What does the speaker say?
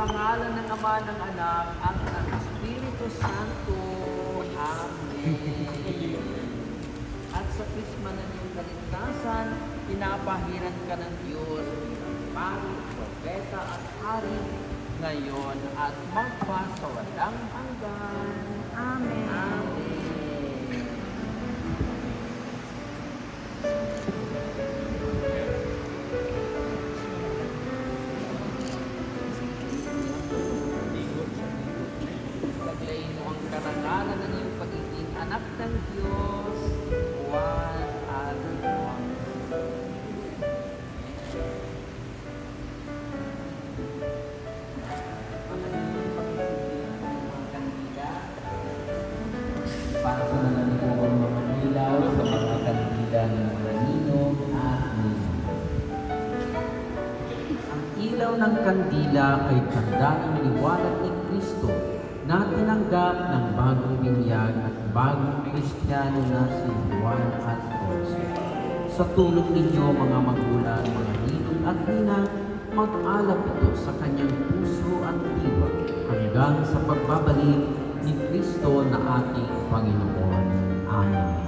pangalan ng Ama, ng Anak, at ng Espiritu Santo. Amen. At sa Krisma ng iyong kaligtasan, pinapahiran ka ng Diyos bilang pari, propeta at hari, ngayon at magpasawalang hanggan. Amen. Amen. Paglayin mo ang karangalan ng iyong pagiging anak ng Diyos, Juan at Juan. Para sa nananipong mga ilaw sa mga kandila ng mga ninong at ninong. Ang ilaw ng kandila ay tanda ng liwanag ni Kristo na tinanggap ng bagong binyag at bagong Kristiyano na si Juan at Jose. Sa tulong ninyo mga magulang, mga ninong at ninang, mag-alap ito sa kanyang puso at diwa hanggang sa pagbabalik ni Kristo na ating Panginoon. Amen.